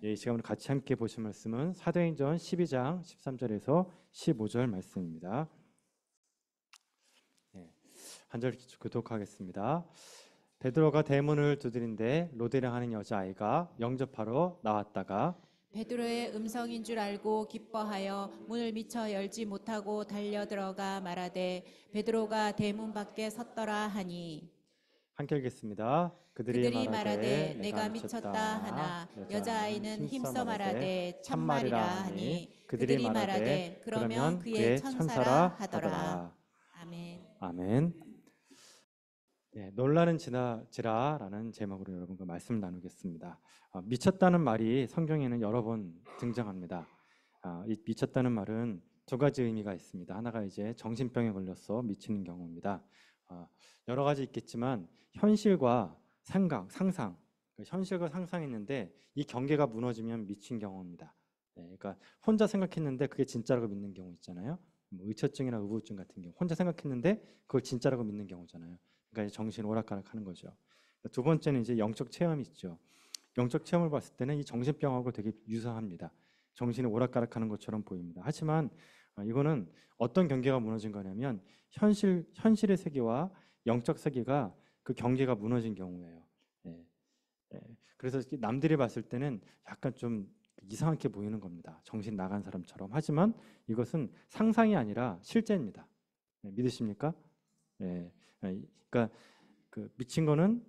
이 시간으로 같이 함께 보실 말씀은 사도행전 12장 13절에서 15절 말씀입니다. 한 절 교독하겠습니다. 베드로가 대문을 두드린데 로데랑 하는 여자아이가 영접하러 나왔다가 베드로의 음성인 줄 알고 기뻐하여 문을 미처 열지 못하고 달려들어가 말하되 베드로가 대문 밖에 섰더라 하니 함께 읽겠습니다. 그들이 그들이 말하되 말하되 내가 내가 미쳤다 미쳤다 하나 하나 여자아이는 여자아이는 힘써 힘써 말하되 말하되 참말이라 참말이라 하니 하니 그들이 그들이 말하되 말하되 그러면 그러면 그의 그의 천사라 천사라 하더라. 하더라. 아멘. 아멘. 놀라는 지라라는 제목으로 여러분과 말씀 나누겠습니다. 미쳤다는 말이 성경에는 여러 번 등장합니다. 이 미쳤다는 말은 두 가지 의미가 있습니다. 하나가 이제 정신병에 걸려서 미치는 경우입니다. 여러 가지 있겠지만 현실과 생각, 상상, 현실과 상상했는데 이 경계가 무너지면 미친 경우입니다. 그러니까 혼자 생각했는데 그게 진짜라고 믿는 경우 있잖아요. 뭐 의처증이나 우울증 같은 경우 혼자 생각했는데 그걸 진짜라고 믿는 경우잖아요. 그러니까 정신 오락가락하는 거죠. 두 번째는 이제 영적 체험이 있죠. 영적 체험을 봤을 때는 이 정신병하고 되게 유사합니다. 정신이 오락가락하는 것처럼 보입니다. 하지만 이거는 어떤 경계가 무너진 거냐면 현실의 세계와 영적 세계가 그 경계가 무너진 경우예요. 예, 예. 그래서 남들이 봤을 때는 약간 좀 이상하게 보이는 겁니다. 정신 나간 사람처럼. 하지만 이것은 상상이 아니라 실제입니다. 믿으십니까? 예. 그러니까 그 미친 거는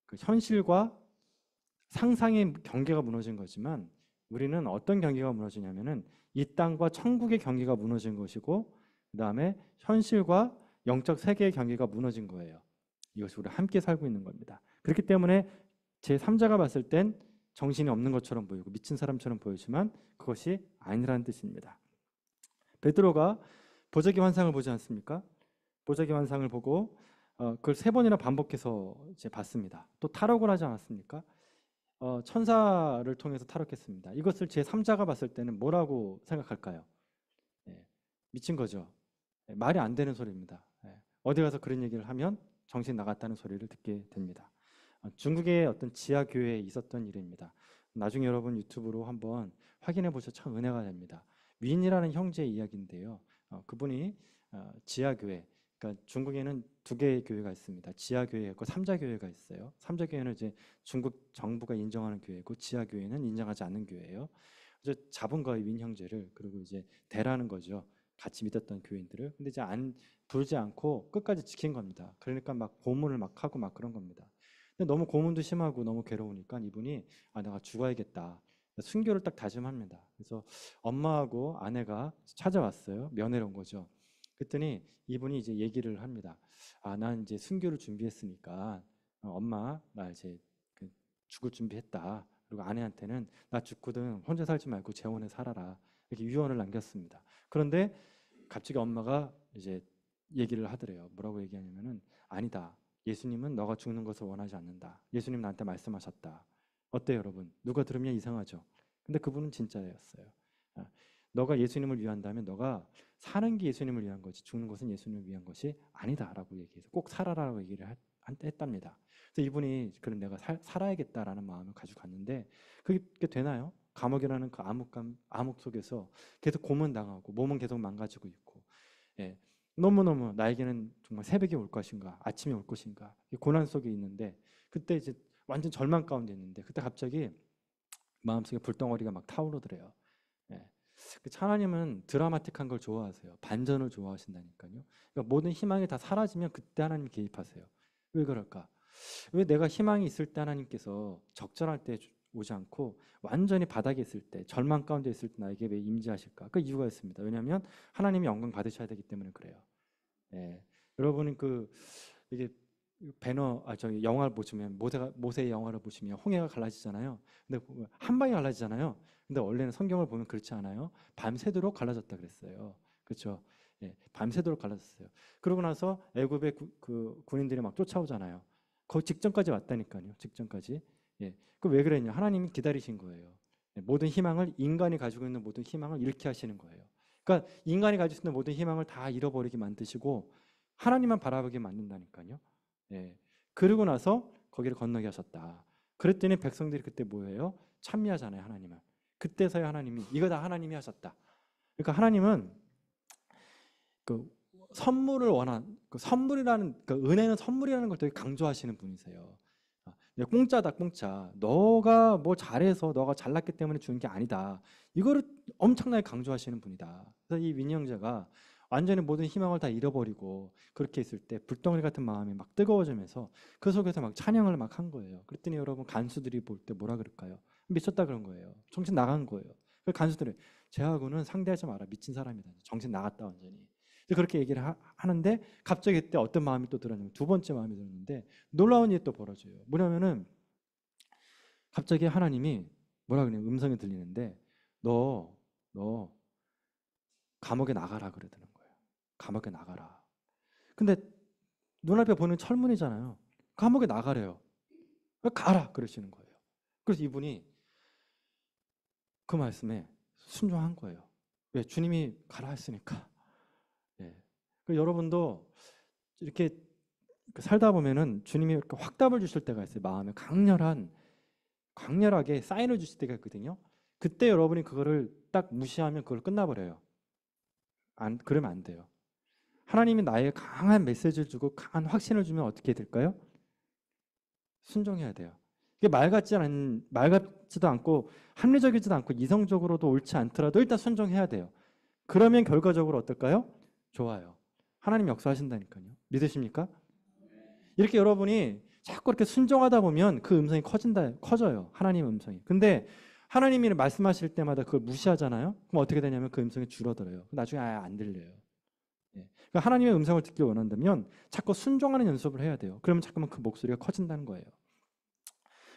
그 현실과 상상의 경계가 무너진 거지만 우리는 어떤 경계가 무너지냐면은 이 땅과 천국의 경계가 무너진 것이고 그다음에 현실과 영적 세계의 경계가 무너진 거예요. 이것이 우리 함께 살고 있는 겁니다. 그렇기 때문에 제 3자가 봤을 땐 정신이 없는 것처럼 보이고 미친 사람처럼 보이지만 그것이 아니라는 뜻입니다. 베드로가 보자기 환상을 보지 않습니까? 보자기 환상을 보고 그걸 3번이나 반복해서 이제 봤습니다. 또 탈옥을 하지 않았습니까? 천사를 통해서 탈옥했습니다. 이것을 제 3자가 봤을 때는 뭐라고 생각할까요? 예, 미친 거죠. 말이 안 되는 소리입니다. 어디 가서 그런 얘기를 하면 정신 나갔다는 소리를 듣게 됩니다. 중국의 어떤 지하 교회에 있었던 일입니다. 나중에 여러분 유튜브로 한번 확인해 보셔서 참 은혜가 됩니다. 윈이라는 형제의 이야기인데요. 그분이 지하 교회, 그러니까 중국에는 2개의 교회가 있습니다. 지하 교회가 있고 삼자 교회가 있어요. 삼자 교회는 이제 중국 정부가 인정하는 교회고 지하 교회는 인정하지 않는 교회예요. 그래서 잡은 거예요, 윈 형제를. 그리고 이제 대라는 거죠. 같이 믿었던 교인들을. 근데 이제 안 불지 않고 끝까지 지킨 겁니다. 그러니까 막 고문을 막 하고 막 그런 겁니다. 근데 너무 고문도 심하고 너무 괴로우니까 이분이 내가 죽어야겠다. 순교를 딱 다짐합니다. 그래서 엄마하고 아내가 찾아왔어요. 면회를 온 거죠. 그랬더니 이분이 이제 얘기를 합니다. 난 이제 순교를 준비했으니까 엄마 나 이제 그 죽을 준비했다. 그리고 아내한테는 나 죽거든 혼자 살지 말고 재혼해 살아라. 이렇게 유언을 남겼습니다. 그런데 갑자기 엄마가 이제 얘기를 하더래요. 뭐라고 얘기하냐면은 아니다. 예수님은 너가 죽는 것을 원하지 않는다. 예수님 나한테 말씀하셨다. 어때요, 여러분? 누가 들으면 이상하죠. 근데 그분은 진짜였어요. 아, 너가 예수님을 위한다면 너가 사는 게 예수님을 위한 거지 죽는 것은 예수님을 위한 것이 아니다라고 얘기해서 꼭 살아라라고 얘기를 했답니다. 그래서 이분이 그럼 내가 살아야겠다라는 마음을 가지고 갔는데 그게 되나요? 감옥이라는 그 암흑 속에서 계속 고문당하고 몸은 계속 망가지고 있고 예, 너무너무 나에게는 정말 새벽이 올 것인가 아침이 올 것인가 이 고난 속에 있는데 그때 이제 완전 절망 가운데 있는데 그때 갑자기 마음속에 불덩어리가 막 타오르더래요. 예. 하나님은 드라마틱한 걸 좋아하세요. 반전을 좋아하신다니까요. 그러니까 모든 희망이 다 사라지면 그때 하나님 개입하세요. 왜 그럴까? 왜 내가 희망이 있을 때 하나님께서 적절할 때 오지 않고 완전히 바닥에 있을 때 절망 가운데 있을 때 나에게 왜 임재하실까? 그 이유가 있습니다. 왜냐하면 하나님이 영광 받으셔야 되기 때문에 그래요. 예. 여러분은 이게 저기 영화를 보시면 모세의 영화를 보시면 홍해가 갈라지잖아요. 근데 한 방에 갈라지잖아요. 근데 원래는 성경을 보면 그렇지 않아요. 밤새도록 갈라졌다 그랬어요. 그렇죠? 예, 밤새도록 갈라졌어요. 그러고 나서 애굽의 그 군인들이 막 쫓아오잖아요. 거의 직전까지 왔다니까요. 직전까지. 예, 그 왜 그랬냐? 하나님이 기다리신 거예요. 예, 모든 희망을 인간이 가지고 있는 모든 희망을 잃게 하시는 거예요. 그러니까 인간이 가지고 있는 모든 희망을 다 잃어버리게 만드시고 하나님만 바라보게 만든다니까요. 예. 그러고 나서 거기를 건너게 하셨다. 그랬더니 백성들이 그때 뭐예요? 찬미하잖아요, 하나님을. 그때서야 하나님이 이거 다 하나님이 하셨다. 그러니까 하나님은 그 선물을 그 선물이라는 그 은혜는 선물이라는 걸 되게 강조하시는 분이세요. 공짜다, 공짜. 너가 뭐 잘해서 너가 잘났기 때문에 주는 게 아니다. 이거를 엄청나게 강조하시는 분이다. 그래서 이 윈니 형제가 완전히 모든 희망을 다 잃어버리고 그렇게 있을 때 불덩어리 같은 마음이 막 뜨거워지면서 그 속에서 막 찬양을 막 한 거예요. 그랬더니 여러분 간수들이 볼 때 뭐라 그럴까요? 미쳤다 그런 거예요. 정신 나간 거예요. 그 간수들이 쟤하고는 상대하지 마라. 미친 사람이다. 정신 나갔다 완전히. 그렇게 얘기를 하는데 갑자기 그때 어떤 마음이 또 들었냐면 두 번째 마음이 들었는데 놀라운 일이 또 벌어져요. 뭐냐면은 갑자기 하나님이 뭐라 그래요? 음성이 들리는데 너 감옥에 나가라 그러더는 거예요. 감옥에 나가라. 근데 눈앞에 보는 철문이잖아요. 감옥에 나가래요. 가라 그러시는 거예요. 그래서 이분이 그 말씀에 순종한 거예요. 왜? 주님이 가라 했으니까. 예. 여러분도 이렇게 살다 보면은 주님이 이렇게 확답을 주실 때가 있어요. 마음에 강렬하게 사인을 주실 때가 있거든요. 그때 여러분이 그거를 딱 무시하면 그걸 끝나버려요. 그러면 안 돼요. 하나님이 나에게 강한 메시지를 주고 강한 확신을 주면 어떻게 될까요? 순종해야 돼요. 이게 말 같지도 않고 합리적이지도 않고 이성적으로도 옳지 않더라도 일단 순종해야 돼요. 그러면 결과적으로 어떨까요? 좋아요. 하나님 역사하신다니까요. 믿으십니까? 이렇게 여러분이 자꾸 이렇게 순종하다 보면 그 음성이 커져요. 하나님 음성이. 근데 하나님이 말씀하실 때마다 그걸 무시하잖아요. 그럼 어떻게 되냐면 그 음성이 줄어들어요. 나중에 아예 안 들려요. 그러니까 하나님의 음성을 듣기 원한다면 자꾸 순종하는 연습을 해야 돼요. 그러면 자꾸만 그 목소리가 커진다는 거예요.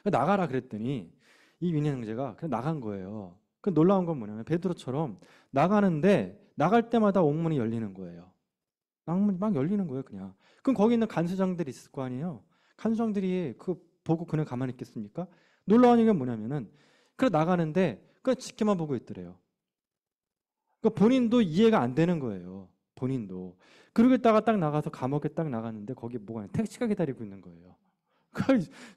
나가라 그랬더니 이 윈니 형제가 그냥 나간 거예요. 그 놀라운 건 뭐냐면 베드로처럼 나가는데 나갈 때마다 옥문이 열리는 거예요. 옥문이 막 열리는 거예요, 그냥. 그럼 거기 있는 간수장들이 있을 거 아니에요. 간수장들이 그 보고 그냥 가만히 있겠습니까? 놀라운 얘기가 뭐냐면은 그래 나가는데 그냥 지켜만 보고 있더래요. 그러니까 본인도 이해가 안 되는 거예요. 본인도. 그러고 있다가 딱 나가서 감옥에 딱 나갔는데 거기 뭐가 아니라 택시가 기다리고 있는 거예요.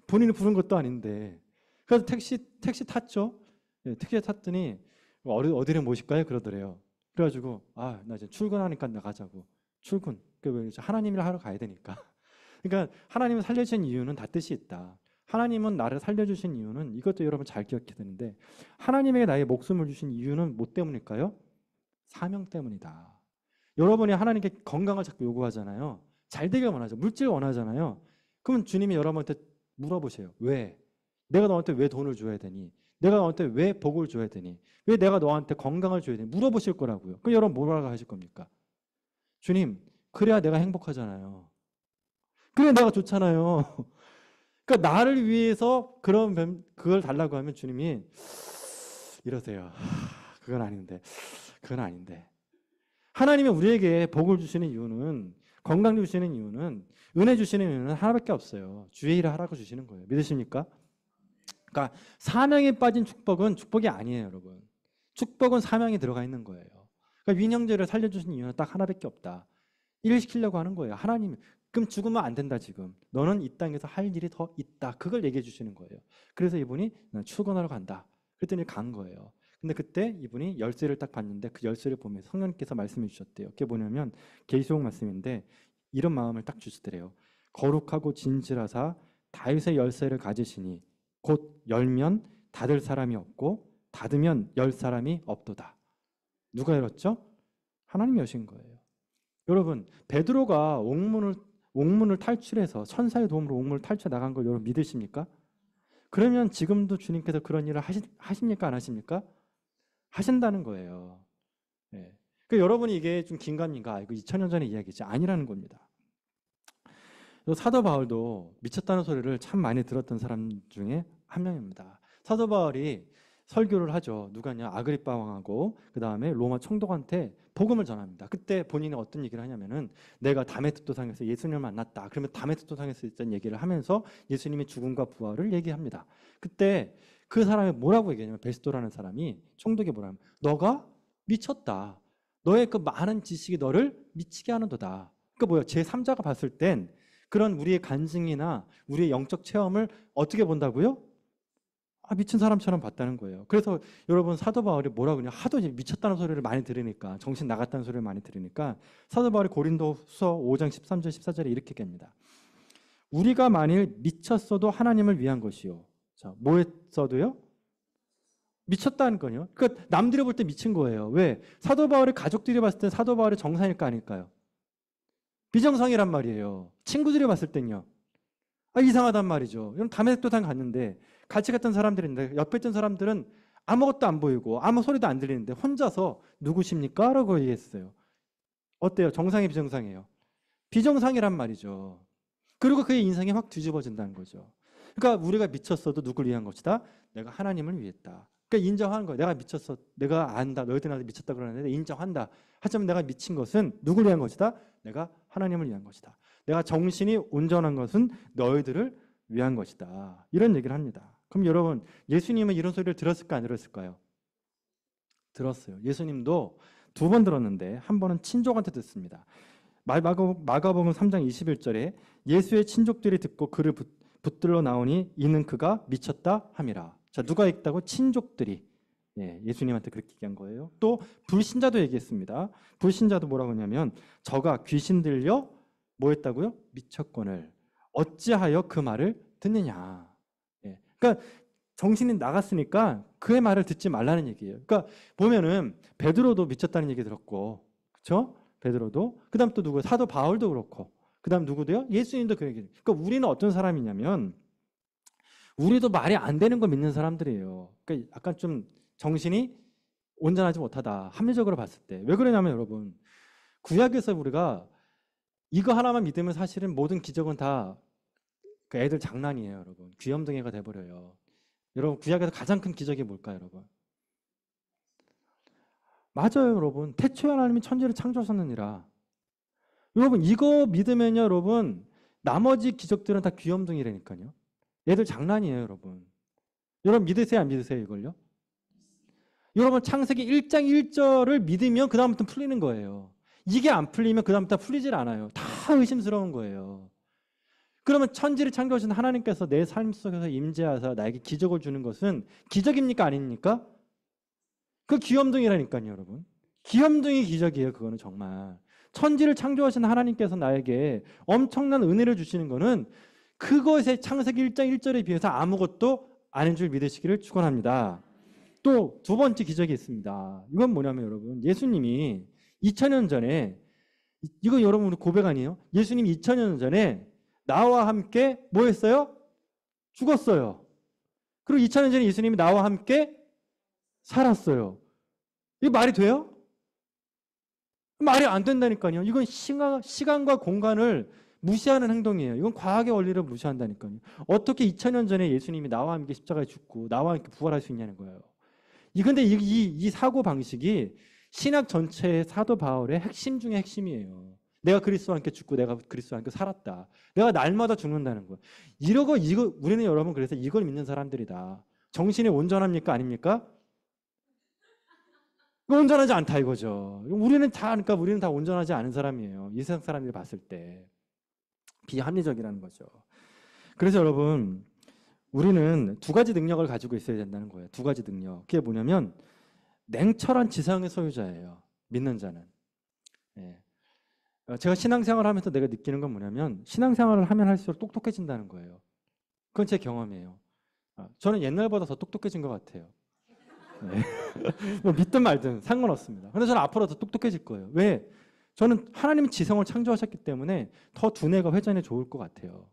본인이 부른 것도 아닌데. 그래서 택시 탔죠. 네, 택시 탔더니 어디를 모실까요? 그러더래요. 그래가지고 나 이제 출근하니까 나가자고. 출근. 하나님 일 하러 가야 되니까. 그러니까 하나님을 살려주신 이유는 다 뜻이 있다. 하나님은 나를 살려주신 이유는 이것도 여러분 잘 기억해야 되는데 하나님에게 나의 목숨을 주신 이유는 뭐 때문일까요? 사명 때문이다. 여러분이 하나님께 건강을 자꾸 요구하잖아요. 잘 되길 원하죠. 물질 원하잖아요. 그러면 주님이 여러분한테 물어보세요. 왜? 내가 너한테 왜 돈을 줘야 되니? 내가 너한테 왜 복을 줘야 되니? 왜 내가 너한테 건강을 줘야 되니? 물어보실 거라고요. 그럼 여러분 뭐라고 하실 겁니까? 주님, 그래야 내가 행복하잖아요. 그래야 내가 좋잖아요. 그러니까 나를 위해서 그걸 달라고 하면 주님이 이러세요. 그건 아닌데. 하나님이 우리에게 복을 주시는 이유는, 건강 주시는 이유는, 은혜 주시는 이유는 하나밖에 없어요. 주의 일을 하라고 주시는 거예요. 믿으십니까? 그러니까 사명에 빠진 축복은 축복이 아니에요, 여러분. 축복은 사명이 들어가 있는 거예요. 그러니까 윈 형제를 살려주신 이유는 딱 하나밖에 없다. 일을 시키려고 하는 거예요. 하나님, 그럼 죽으면 안 된다 지금. 너는 이 땅에서 할 일이 더 있다. 그걸 얘기해 주시는 거예요. 그래서 이분이 난 출근하러 간다. 그랬더니 간 거예요. 근데 그때 이분이 열쇠를 딱 봤는데 그 열쇠를 보면서 성령께서 말씀해 주셨대요. 그게 뭐냐면 계시록 말씀인데 이런 마음을 딱 주시더래요. 거룩하고 진실하사 다윗의 열쇠를 가지시니 곧 열면 닫을 사람이 없고 닫으면 열 사람이 없도다. 누가 열었죠? 하나님이 여신 거예요. 여러분, 베드로가 옥문을 탈출해서 천사의 도움으로 옥문을 탈출해 나간 걸 여러분 믿으십니까? 그러면 지금도 주님께서 그런 일을 하십니까? 안 하십니까? 하신다는 거예요. 네. 그러니까 여러분이 이게 좀 긴가민가 이거 2000년 전의 이야기지 아니라는 겁니다. 사도 바울도 미쳤다는 소리를 참 많이 들었던 사람 중에 한 명입니다. 사도 바울이 설교를 하죠. 누가냐? 아그리빠 왕하고 그 다음에 로마 총독한테 복음을 전합니다. 그때 본인이 어떤 얘기를 하냐면은 내가 다메섹도상에서 예수님을 만났다. 그러면 다메섹도상에서 있던 얘기를 하면서 예수님의 죽음과 부활을 얘기합니다. 그때 그 사람이 뭐라고 얘기하냐면 베스도라는 사람이 총독이 뭐라면 너가 미쳤다. 너의 그 많은 지식이 너를 미치게 하는도다. 그러니까 뭐야? 제3자가 봤을 땐 그런 우리의 간증이나 우리의 영적 체험을 어떻게 본다고요? 미친 사람처럼 봤다는 거예요. 그래서 여러분 사도 바울이 뭐라고 그러냐, 하도 이제 미쳤다는 소리를 많이 들으니까, 정신 나갔다는 소리를 많이 들으니까 사도 바울이 고린도후서 5장 13절 14절에 이렇게 얘기합니다. 우리가 만일 미쳤어도 하나님을 위한 것이요. 자, 뭐 했어도요? 미쳤다는 거요. 그러니까 남들이 볼 때 미친 거예요. 왜? 사도 바울의 가족들이 봤을 때 사도 바울의 정상일까 아닐까요? 비정상이란 말이에요. 친구들이 봤을 땐요. 이상하단 말이죠. 이런 다메섹도상 갔는데 같이 갔던 사람들인데 옆에 있던 사람들은 아무것도 안 보이고 아무 소리도 안 들리는데 혼자서 누구십니까? 라고 얘기했어요. 어때요? 정상이 비정상이에요? 비정상이란 말이죠. 그리고 그의 인생이 확 뒤집어진다는 거죠. 그러니까 우리가 미쳤어도 누굴 위한 것이다? 내가 하나님을 위했다. 그러니까 인정하는 거예요. 내가 미쳤어. 내가 안다. 너희들 나한테 미쳤다 그러는데 인정한다. 하지만 내가 미친 것은 누굴 위한 것이다? 내가 하나님을 위한 것이다. 내가 정신이 온전한 것은 너희들을 위한 것이다. 이런 얘기를 합니다. 그럼 여러분, 예수님은 이런 소리를 들었을까 안 들었을까요? 들었어요. 예수님도 2번 들었는데 한 번은 친족한테 듣습니다. 마가복음 3장 21절에 예수의 친족들이 듣고 그를 붙들러 나오니 이는 그가 미쳤다 함이라. 자, 누가 읽다고? 친족들이. 예수님한테 그렇게 얘기한 거예요. 또 불신자도 얘기했습니다. 불신자도 뭐라고 하냐면 저가 귀신 들려 뭐 했다고요? 미쳤거늘 어찌하여 그 말을 듣느냐. 그러니까 정신이 나갔으니까 그의 말을 듣지 말라는 얘기예요. 그러니까 보면은 베드로도 미쳤다는 얘기 들었고, 그렇죠? 베드로도. 그다음 또 누구? 사도 바울도 그렇고. 그다음 누구도요? 예수님도 그 얘기. 그러니까 우리는 어떤 사람이냐면 우리도 말이 안 되는 거 믿는 사람들이에요. 그러니까 약간 좀 정신이 온전하지 못하다. 합리적으로 봤을 때. 왜 그러냐면 여러분, 구약에서 우리가 이거 하나만 믿으면 사실은 모든 기적은 다 그 애들 장난이에요, 여러분. 귀염둥이가 돼버려요. 여러분, 구약에서 가장 큰 기적이 뭘까요, 여러분? 맞아요, 여러분. 태초에 하나님이 천지를 창조하셨느니라. 여러분, 이거 믿으면요, 여러분, 나머지 기적들은 다 귀염둥이라니까요. 애들 장난이에요, 여러분. 여러분, 믿으세요, 안 믿으세요, 이걸요? 여러분, 창세기 1장 1절을 믿으면 그 다음부터 풀리는 거예요. 이게 안 풀리면 그 다음부터 풀리질 않아요. 다 의심스러운 거예요. 그러면 천지를 창조하신 하나님께서 내 삶 속에서 임재하사 나에게 기적을 주는 것은 기적입니까? 아닙니까? 그 귀염둥이라니까요, 여러분. 귀염둥이 기적이에요, 그거는 정말. 천지를 창조하신 하나님께서 나에게 엄청난 은혜를 주시는 거는 그것의 창세기 1장 1절에 비해서 아무것도 아닌 줄 믿으시기를 축원합니다. 또 2번째 기적이 있습니다. 이건 뭐냐면 여러분, 예수님이 2000년 전에, 이거 여러분 우리 고백 아니에요? 예수님이 2000년 전에 나와 함께 뭐 했어요? 죽었어요. 그리고 2000년 전에 예수님이 나와 함께 살았어요. 이게 말이 돼요? 말이 안 된다니까요. 이건 시간과 공간을 무시하는 행동이에요. 이건 과학의 원리를 무시한다니까요. 어떻게 2000년 전에 예수님이 나와 함께 십자가에 죽고 나와 함께 부활할 수 있냐는 거예요. 근데 이 사고 방식이 신학 전체의 사도 바울의 핵심 중에 핵심이에요. 내가 그리스도와 함께 죽고 내가 그리스도와 함께 살았다. 내가 날마다 죽는다는 거예요. 이거 우리는 여러분 그래서 이걸 믿는 사람들이다. 정신이 온전합니까? 아닙니까? 온전하지 않다 이거죠. 그러니까 우리는 다 온전하지 않은 사람이에요. 이 세상 사람들이 봤을 때 비합리적이라는 거죠. 그래서 여러분, 우리는 2가지 능력을 가지고 있어야 된다는 거예요. 2가지 능력. 그게 뭐냐면 냉철한 지성의 소유자예요. 믿는 자는. 제가 신앙생활을 하면서 내가 느끼는 건 뭐냐면 신앙생활을 하면 할수록 똑똑해진다는 거예요. 그건 제 경험이에요. 저는 옛날보다 더 똑똑해진 것 같아요. 뭐 믿든 말든 상관없습니다. 근데 저는 앞으로 더 똑똑해질 거예요. 왜? 저는 하나님이 지성을 창조하셨기 때문에 더 두뇌가 회전이 좋을 것 같아요.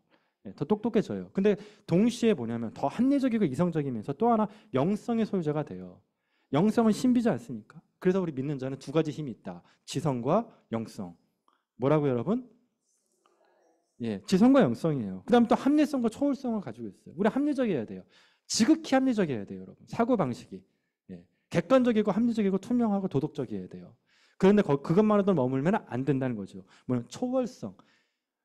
더 똑똑해져요. 근데 동시에 뭐냐면 더 합리적이고 이성적이면서 또 하나 영성의 소유자가 돼요. 영성은 신비지 않습니까? 그래서 우리 믿는 자는 2가지 힘이 있다. 지성과 영성. 뭐라고요, 여러분? 지성과 영성이에요. 그 다음에 또 합리성과 초월성을 가지고 있어요. 우리 합리적이어야 돼요. 지극히 합리적이어야 돼요, 여러분. 사고방식이. 객관적이고 합리적이고 투명하고 도덕적이어야 돼요. 그런데 그것만으로 머물면 안 된다는 거죠. 뭐냐면 초월성.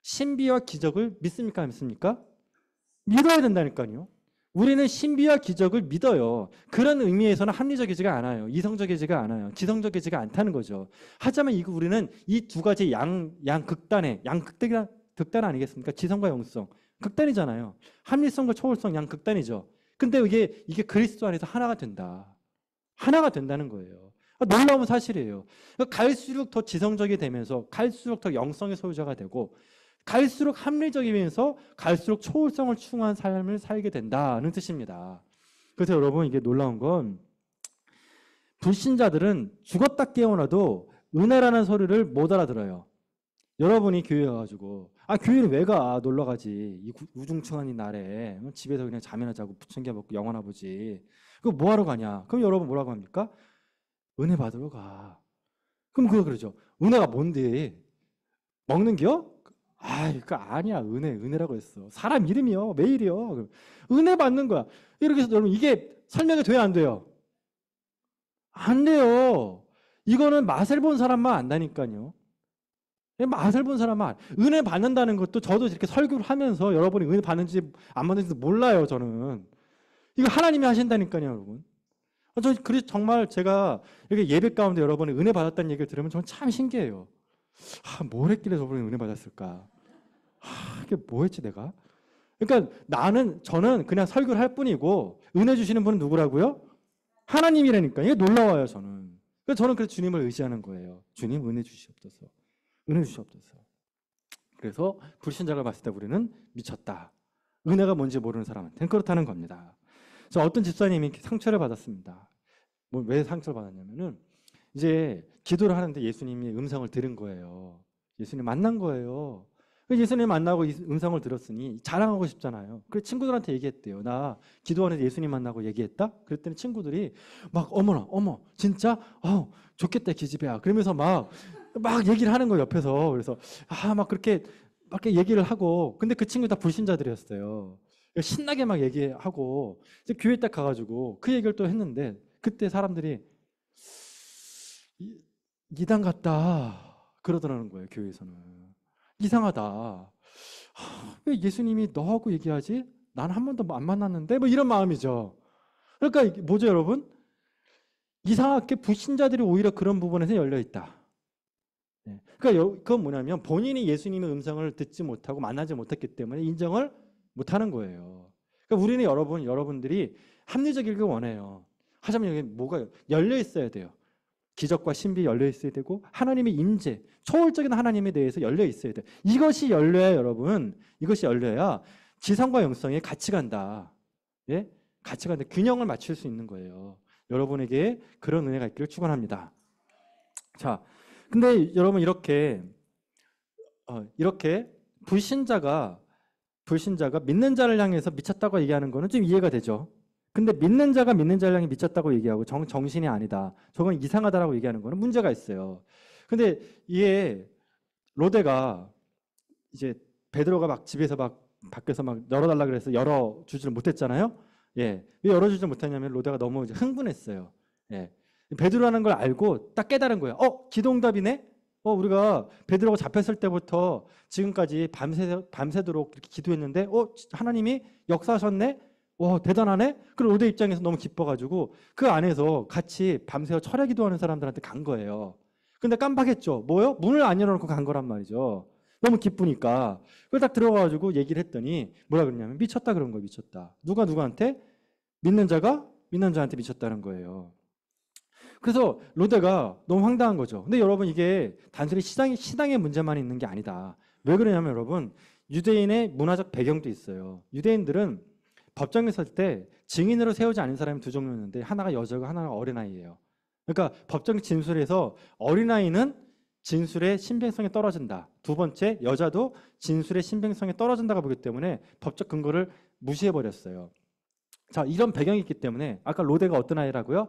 신비와 기적을 믿습니까? 안 믿습니까? 믿어야 된다니까요. 우리는 신비와 기적을 믿어요. 그런 의미에서는 합리적이지가 않아요. 이성적이지가 않아요. 지성적이지가 않다는 거죠. 하지만 우리는 이 2가지 극단 아니겠습니까? 지성과 영성. 극단이잖아요. 합리성과 초월성 양극단이죠. 근데 이게 그리스도 안에서 하나가 된다. 하나가 된다는 거예요. 놀라운 사실이에요. 갈수록 더 지성적이 되면서 갈수록 더 영성의 소유자가 되고 갈수록 합리적이면서 갈수록 초월성을 충만한 삶을 살게 된다는 뜻입니다. 그래서 여러분 이게 놀라운 건 불신자들은 죽었다 깨어나도 은혜라는 소리를 못 알아들어요. 여러분이 교회 가가지고 교회를 왜 가? 놀러 가지. 이 우중충한 이 날에 집에서 그냥 잠이나 자고 부침개 먹고 영화나 보지. 그거 뭐 하러 가냐? 그럼 여러분 뭐라고 합니까? 은혜 받으러 가. 그럼 그러죠. 은혜가 뭔데? 먹는겨? 그거 아니야. 은혜라고 했어. 사람 이름이요. 매일이요. 은혜 받는 거야. 이렇게 해서 여러분 이게 설명이 돼요, 안 돼요? 안 돼요. 이거는 맛을 본 사람만 안다니까요. 맛을 본 사람만. 은혜 받는다는 것도 저도 이렇게 설교를 하면서 여러분이 은혜 받는지 안 받는지도 몰라요, 저는. 이거 하나님이 하신다니까요, 여러분. 그래서 정말 제가 이렇게 예배 가운데 여러분이 은혜 받았다는 얘기를 들으면 저는 참 신기해요. 뭘 했길래 저분이 은혜 받았을까? 이게 뭐 했지 내가? 그러니까 저는 그냥 설교를 할 뿐이고 은혜 주시는 분은 누구라고요? 하나님이라니까. 이게 놀라워요, 저는. 그래서 저는 주님을 의지하는 거예요. 주님 은혜 주시옵소서. 은혜 주시옵소서. 그래서 불신자가 봤을 때 우리는 미쳤다. 은혜가 뭔지 모르는 사람한테는 그렇다는 겁니다. 어떤 집사님이 상처를 받았습니다. 왜 상처를 받았냐면은 이제 기도를 하는데 예수님이 음성을 들은 거예요. 예수님 만난 거예요. 예수님 만나고 음성을 들었으니 자랑하고 싶잖아요. 그래서 친구들한테 얘기했대요. 나 기도하는데 예수님 만나고 얘기했다? 그랬더니 친구들이 막 어머 진짜? 좋겠다 기집애야. 그러면서 막 얘기를 하는 거예요, 옆에서. 그래서 막 그렇게 얘기를 하고, 근데 그 친구 다 불신자들이었어요. 신나게 막 얘기하고 이제 교회 딱 가가지고 그 얘기를 또 했는데 그때 사람들이 이단 같다 그러더라는 거예요. 교회에서는 이상하다. 왜 예수님이 너하고 얘기하지? 난 한 번도 안 만났는데 이런 마음이죠. 그러니까 뭐죠, 여러분? 이상하게 불신자들이 오히려 그런 부분에서 열려 있다. 그러니까 그건 뭐냐면 본인이 예수님의 음성을 듣지 못하고 만나지 못했기 때문에 인정을 못하는 거예요. 그러니까 우리는 여러분들이 합리적이길 원해요. 하지만 여기 뭐가 열려 있어야 돼요. 기적과 신비 열려 있어야 되고 하나님의 임재, 초월적인 하나님에 대해서 열려 있어야 돼요. 이것이 열려야 여러분, 이것이 열려야 지성과 영성이 같이 간다. 예? 같이 간다. 균형을 맞출 수 있는 거예요. 여러분에게 그런 은혜가 있기를 축원합니다. 자, 근데 여러분 이렇게 불신자가 믿는 자를 향해서 미쳤다고 얘기하는 거는 좀 이해가 되죠. 근데 믿는 자가 믿는 자를 향해 미쳤다고 얘기하고 정신이 아니다. 저건 이상하다라고 얘기하는 거는 문제가 있어요. 근데 이게 로데가 이제 베드로가 막 집에서 막 밖에서 막 열어달라 그래서 열어주지를 못했잖아요. 예. 왜 열어주지 못했냐면 로데가 너무 이제 흥분했어요. 예. 베드로라는 걸 알고 딱 깨달은 거예요. 기도응답이네? 우리가 베드로가 잡혔을 때부터 지금까지 밤새도록 이렇게 기도했는데, 하나님이 역사하셨네? 대단하네? 그리고 로데 입장에서 너무 기뻐가지고 그 안에서 같이 밤새워 철야 기도하는 사람들한테 간 거예요. 근데 깜빡했죠. 뭐요? 문을 안 열어놓고 간 거란 말이죠. 너무 기쁘니까. 그걸 딱 들어가가지고 얘기를 했더니 뭐라 그러냐면 미쳤다 그런 거예요. 미쳤다. 누구한테? 믿는 자한테 미쳤다는 거예요. 그래서 로데가 너무 황당한 거죠. 근데 여러분 이게 단순히 신앙의 문제만 있는 게 아니다. 왜 그러냐면 여러분 유대인의 문화적 배경도 있어요. 유대인들은 법정에 설 때 증인으로 세우지 않은 사람이 두 종류였는데 하나가 여자고 하나가 어린아이예요. 그러니까 법정 진술에서 어린아이는 진술의 신빙성이 떨어진다. 두 번째, 여자도 진술의 신빙성이 떨어진다고 보기 때문에 법적 근거를 무시해버렸어요. 자, 이런 배경이 있기 때문에 아까 로데가 어떤 아이라고요?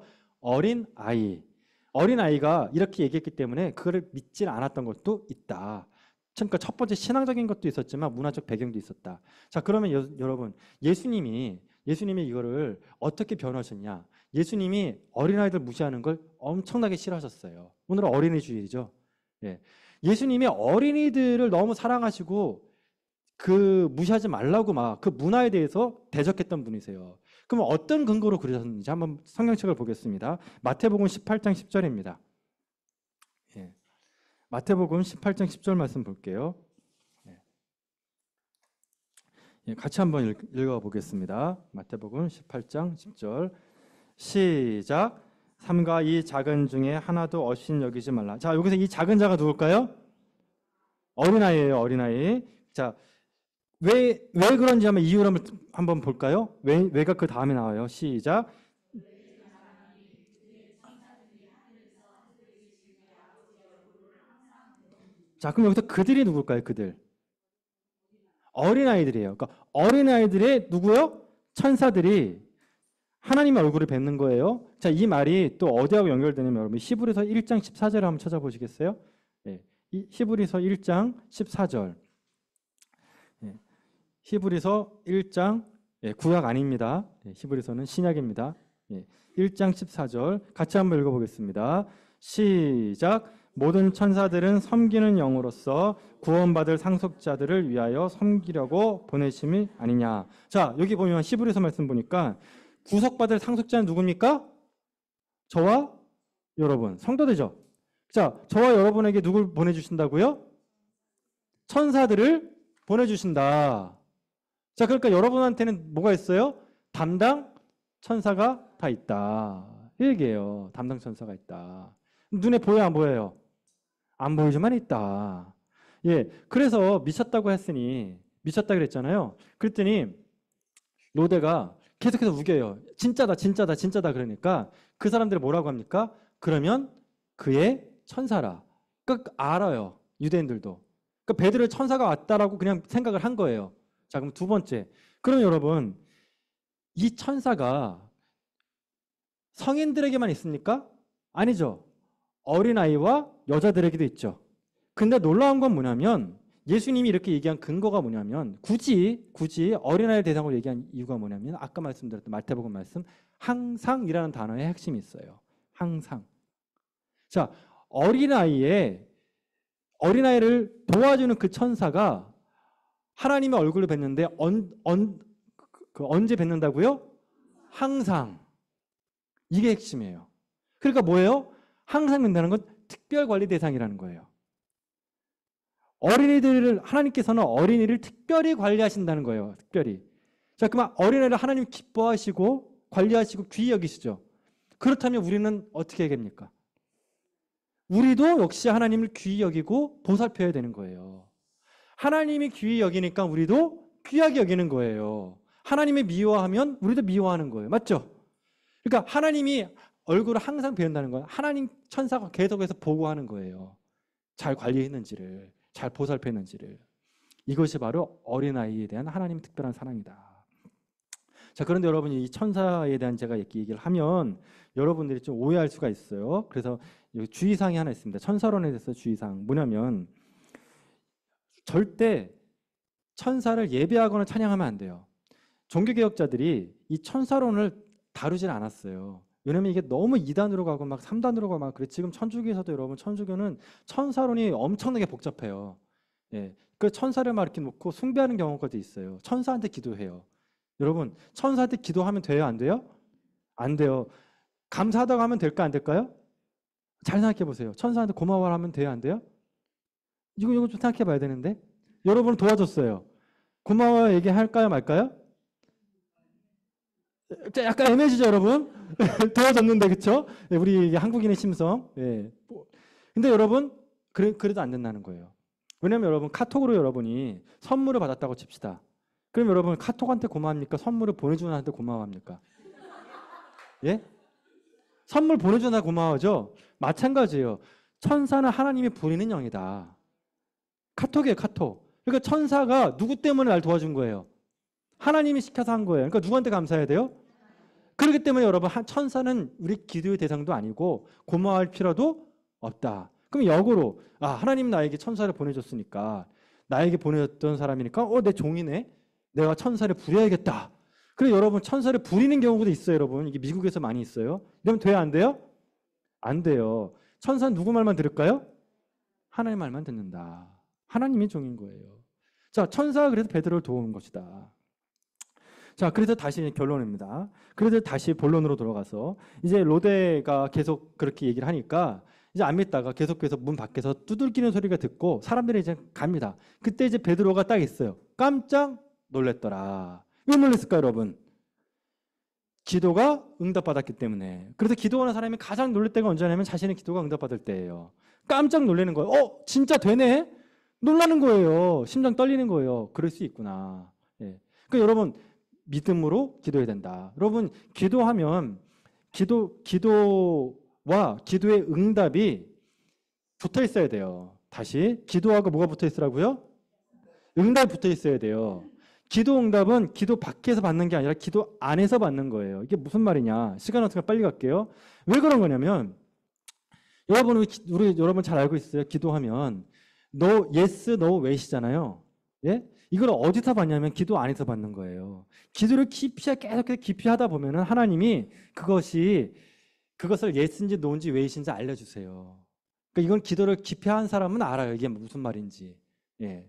어린아이가 이렇게 얘기했기 때문에 그거를 믿지 않았던 것도 있다. 그러니까 첫 번째 신앙적인 것도 있었지만 문화적 배경도 있었다. 자, 그러면 여러분 예수님이 이거를 어떻게 변호하셨냐? 예수님이 어린아이들 무시하는 걸 엄청나게 싫어하셨어요. 오늘은 어린이주의죠. 예. 예수님이 어린이들을 너무 사랑하시고 그 무시하지 말라고 막 그 문화에 대해서 대적했던 분이세요. 그럼 어떤 근거로 그러셨는지 한번 성경책을 보겠습니다. 마태복음 18장 10절입니다. 예. 마태복음 18장 10절 말씀 볼게요. 예. 예, 같이 한번 읽어보겠습니다. 마태복음 18장 10절 시작. 삼가 이 작은 중에 하나도 없인 여기지 말라. 자, 여기서 이 작은 자가 누굴까요? 어린아이예요. 어린아이. 자, 왜 그런지 한번 이유를 한번 볼까요? 왜가 그 다음에 나와요. 시작. 자, 그럼 여기서 그들이 누굴까요? 그들. 어린아이들이에요. 그러니까 어린아이들의 누구요? 천사들이 하나님의 얼굴을 뵙는 거예요. 자, 이 말이 또 어디하고 연결되냐면 여러분 히브리서 1장 14절을 한번 찾아보시겠어요? 네, 히브리서 1장 14절. 네, 히브리서 1장 구약 아닙니다. 히브리서는 신약입니다. 1장 14절 같이 한번 읽어보겠습니다. 시작. 모든 천사들은 섬기는 영으로서 구원받을 상속자들을 위하여 섬기려고 보내심이 아니냐. 자, 여기 보면 히브리서 말씀 보니까 구속받을 상속자는 누굽니까? 저와 여러분, 성도되죠? 자, 저와 여러분에게 누굴 보내주신다고요? 천사들을 보내주신다. 자, 그러니까 여러분한테는 뭐가 있어요? 담당 천사가 다 있다. 이 얘기예요. 담당 천사가 있다. 눈에 보여 안 보여요? 안 보이지만 있다. 예, 그래서 미쳤다고 했으니 미쳤다 그랬잖아요. 그랬더니 로데가 계속해서 우겨요. 진짜다, 진짜다, 진짜다 그러니까 그 사람들이 뭐라고 합니까? 그러면 그의 천사라. 그러니까 알아요. 유대인들도. 그러니까 베드로의 천사가 왔다라고 그냥 생각을 한 거예요. 자, 그럼 두 번째. 그럼 여러분, 이 천사가 성인들에게만 있습니까? 아니죠. 어린아이와 여자들에게도 있죠. 근데 놀라운 건 뭐냐면 예수님이 이렇게 얘기한 근거가 뭐냐면 굳이 어린아이를 대상으로 얘기한 이유가 뭐냐면 아까 말씀드렸던 마태복음 말씀 항상이라는 단어의 핵심이 있어요. 항상. 자, 어린아이를 도와주는 그 천사가 하나님의 얼굴을 뵙는데 언제 뵙는다고요? 항상. 이게 핵심이에요. 그러니까 뭐예요? 항상 뵙는다는 건 특별 관리 대상이라는 거예요. 하나님께서는 어린이를 특별히 관리하신다는 거예요. 특별히. 자, 그러면 어린이를 하나님 기뻐하시고 관리하시고 귀히 여기시죠. 그렇다면 우리는 어떻게 해야 됩니까? 우리도 역시 하나님을 귀히 여기고 보살펴야 되는 거예요. 하나님이 귀히 여기니까 우리도 귀하게 여기는 거예요. 하나님이 미워하면 우리도 미워하는 거예요. 맞죠? 그러니까 하나님이 얼굴을 항상 배운다는 건 하나님 천사가 계속해서 보고하는 거예요. 잘 관리했는지를, 잘 보살폈는지를. 이것이 바로 어린아이에 대한 하나님의 특별한 사랑이다. 자, 그런데 여러분 이 천사에 대한 제가 이렇게 얘기를 하면 여러분들이 좀 오해할 수가 있어요. 그래서 여기 주의사항이 하나 있습니다. 천사론에 대해서 주의사항. 뭐냐면 절대 천사를 예배하거나 찬양하면 안 돼요. 종교개혁자들이 이 천사론을 다루질 않았어요. 왜냐면 이게 너무 2단으로 가고 막 3단으로 가고 막 그래. 지금 천주교에서도 여러분 천주교는 천사론이 엄청나게 복잡해요. 예. 그 천사를 막 이렇게 놓고 숭배하는 경우까지 있어요. 천사한테 기도해요. 여러분, 천사한테 기도하면 돼요, 안 돼요? 안 돼요. 감사하다고 하면 될까, 안 될까요? 잘 생각해 보세요. 천사한테 고마워라 하면 돼요, 안 돼요? 이거 좀 생각해 봐야 되는데. 여러분을 도와줬어요. 고마워 얘기할까요, 말까요? 약간 애매해지죠, 여러분? 도와줬는데, 그쵸? 우리 한국인의 심성. 예. 근데 여러분, 그래도 안 된다는 거예요. 왜냐면 여러분, 카톡으로 여러분이 선물을 받았다고 칩시다. 그럼 여러분, 카톡한테 고마워합니까? 선물을 보내주는 한테 고마워합니까? 예? 선물 보내주는 한테 고마워하죠? 마찬가지예요. 천사는 하나님이 부리는 영이다. 카톡이에요, 카톡. 그러니까 천사가 누구 때문에 날 도와준 거예요? 하나님이 시켜서 한 거예요. 그러니까 누구한테 감사해야 돼요? 그렇기 때문에 여러분, 천사는 우리 기도의 대상도 아니고 고마워할 필요도 없다. 그럼 역으로 하나님 나에게 천사를 보내줬으니까 나에게 보내줬던 사람이니까 내 종이네. 내가 천사를 부려야겠다. 그래서 여러분 천사를 부리는 경우도 있어요. 여러분 이게 미국에서 많이 있어요. 이러면 돼요? 안 돼요? 안 돼요. 천사는 누구 말만 들을까요? 하나님 말만 듣는다. 하나님이 종인 거예요. 자, 천사가 그래서 베드로를 도우는 것이다. 자, 그래서 다시 결론입니다. 그래서 다시 본론으로 돌아가서 이제 로데가 계속 그렇게 얘기를 하니까 이제 안 믿다가 계속해서 문 밖에서 두들기는 소리가 듣고 사람들이 이제 갑니다. 그때 이제 베드로가 딱 있어요. 깜짝 놀랬더라. 왜 놀랬을까요, 여러분? 기도가 응답받았기 때문에. 그래서 기도하는 사람이 가장 놀랄 때가 언제냐면 자신의 기도가 응답받을 때예요. 깜짝 놀라는 거예요. 진짜 되네? 놀라는 거예요. 심장 떨리는 거예요. 그럴 수 있구나. 예. 그러니까 여러분 믿음으로 기도해야 된다. 여러분 기도하면 기도와 기도의 응답이 붙어 있어야 돼요. 다시 기도하고 뭐가 붙어 있으라고요? 응답이 붙어 있어야 돼요. 기도 응답은 기도 밖에서 받는 게 아니라 기도 안에서 받는 거예요. 이게 무슨 말이냐? 시간 어떻게 빨리 갈게요. 왜 그런 거냐면 여러분 잘 알고 있어요. 기도하면 no, yes, no, way이잖아요. 예? 이걸 어디서 받냐면 기도 안에서 받는 거예요. 기도를 계속해서 깊이 하다 보면은 하나님이 그것을 yes인지 no인지 way인지 알려주세요. 그러니까 이건 기도를 깊이 한 사람은 알아요. 이게 무슨 말인지. 예.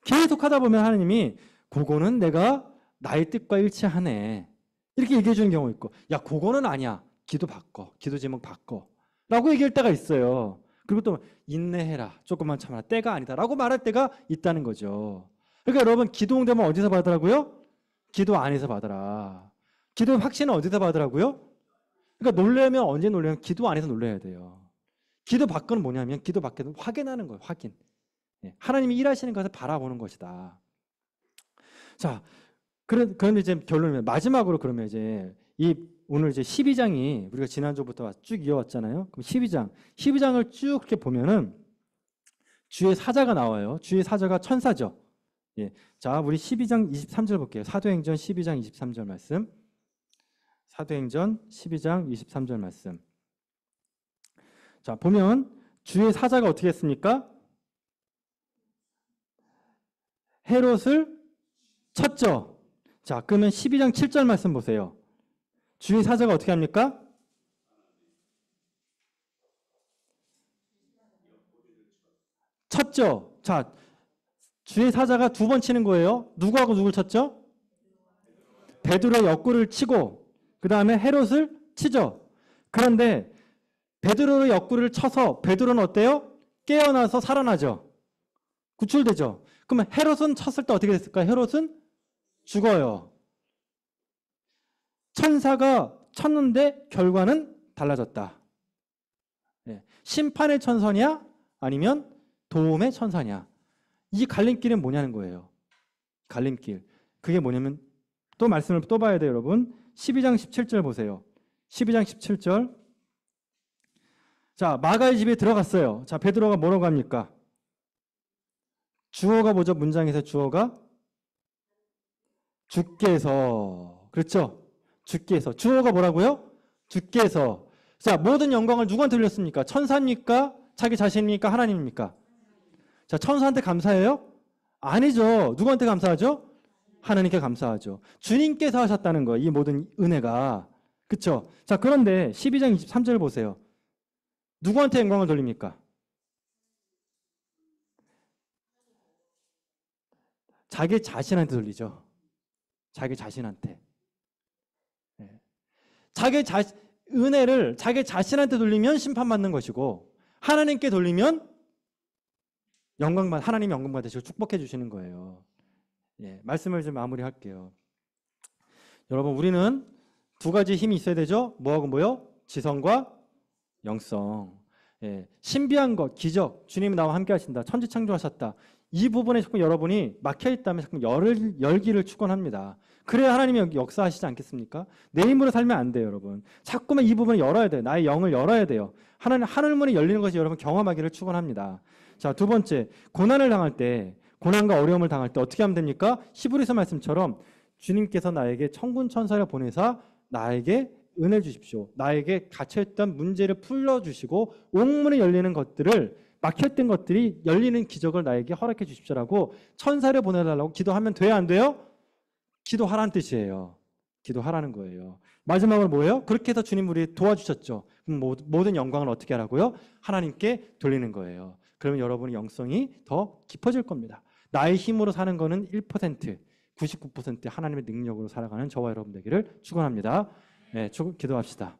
계속 하다 보면 하나님이 그거는 내가 나의 뜻과 일치하네. 이렇게 얘기해 주는 경우 있고, 야, 그거는 아니야. 기도 바꿔. 기도 제목 바꿔. 라고 얘기할 때가 있어요. 그리고 또 인내해라. 조금만 참아라. 때가 아니다. 라고 말할 때가 있다는 거죠. 그러니까 여러분 기도 응답은 어디서 받으라고요? 기도 안에서 받으라. 기도 확신은 어디서 받으라고요? 그러니까 놀라면 언제 놀라면 기도 안에서 놀라야 돼요. 기도 밖은 뭐냐면 기도 밖에는 확인하는 거예요. 확인. 하나님이 일하시는 것을 바라보는 것이다. 자, 그런데 이제 결론은 마지막으로 그러면 이제 오늘 이제 12장이 우리가 지난주부터 쭉 이어왔잖아요. 그럼 12장을 쭉 이렇게 보면은 주의 사자가 나와요. 주의 사자가 천사죠. 예. 자, 우리 12장 23절 볼게요. 사도행전 12장 23절 말씀. 사도행전 12장 23절 말씀. 자, 보면 주의 사자가 어떻게 했습니까? 헤롯을 쳤죠. 자, 그러면 12장 7절 말씀 보세요. 주의 사자가 어떻게 합니까? 쳤죠. 자, 주의 사자가 두 번 치는 거예요. 누구하고 누굴 쳤죠? 베드로의 옆구리를 치고 그 다음에 헤롯을 치죠. 그런데 베드로의 옆구리를 쳐서 베드로는 어때요? 깨어나서 살아나죠. 구출되죠. 그러면 헤롯은 쳤을 때 어떻게 됐을까요? 헤롯은 죽어요. 천사가 쳤는데 결과는 달라졌다. 심판의 천사냐 아니면 도움의 천사냐. 이 갈림길은 뭐냐는 거예요. 갈림길. 그게 뭐냐면 또 말씀을 또 봐야 돼요, 여러분. 12장 17절 보세요. 12장 17절. 자, 마가의 집에 들어갔어요. 자, 베드로가 뭐라고 합니까? 주어가 뭐죠? 문장에서 주어가 주께서. 그렇죠? 주께서. 주어가 뭐라고요? 주께서. 자, 모든 영광을 누구한테 돌렸습니까? 천사입니까? 자기 자신입니까? 하나님입니까? 자, 천사한테 감사해요? 아니죠. 누구한테 감사하죠? 하나님께 감사하죠. 주님께서 하셨다는 거예요. 이 모든 은혜가. 그렇죠? 자, 그런데 12장 23절 보세요. 누구한테 영광을 돌립니까? 자기 자신한테 돌리죠. 자기 자신한테. 은혜를 자기 자신한테 돌리면 심판받는 것이고 하나님께 돌리면 하나님 영광 받으시고 축복해 주시는 거예요. 말씀을 좀 마무리할게요. 여러분, 우리는 두 가지 힘이 있어야 되죠. 뭐하고 뭐요? 지성과 영성. 신비한 것, 기적, 주님이 나와 함께 하신다. 천지 창조하셨다. 이 부분에 자꾸 여러분이 막혀있다면 자꾸 열기를 축원합니다. 그래야 하나님이 역사하시지 않겠습니까? 내 힘으로 살면 안 돼요, 여러분. 자꾸만 이 부분을 열어야 돼요. 나의 영을 열어야 돼요. 하늘문이 열리는 것이 여러분 경험하기를 축원합니다. 자, 두 번째, 고난을 당할 때, 고난과 어려움을 당할 때 어떻게 하면 됩니까? 히브리서 말씀처럼 주님께서 나에게 천군 천사를 보내사 나에게 은혜 주십시오. 나에게 갇혀있던 문제를 풀어주시고 옥문이 열리는 것들을, 막혔던 것들이 열리는 기적을 나에게 허락해 주십시오라고 천사를 보내달라고 기도하면 돼요, 안 돼요? 기도하라는 뜻이에요. 기도하라는 거예요. 마지막으로 뭐예요? 그렇게 해서 주님 우리 도와주셨죠. 그럼 모든 영광을 어떻게 하라고요? 하나님께 돌리는 거예요. 그러면 여러분의 영성이 더 깊어질 겁니다. 나의 힘으로 사는 거는 1%, 99% 하나님의 능력으로 살아가는 저와 여러분 되기를 축원합니다. 기도합시다.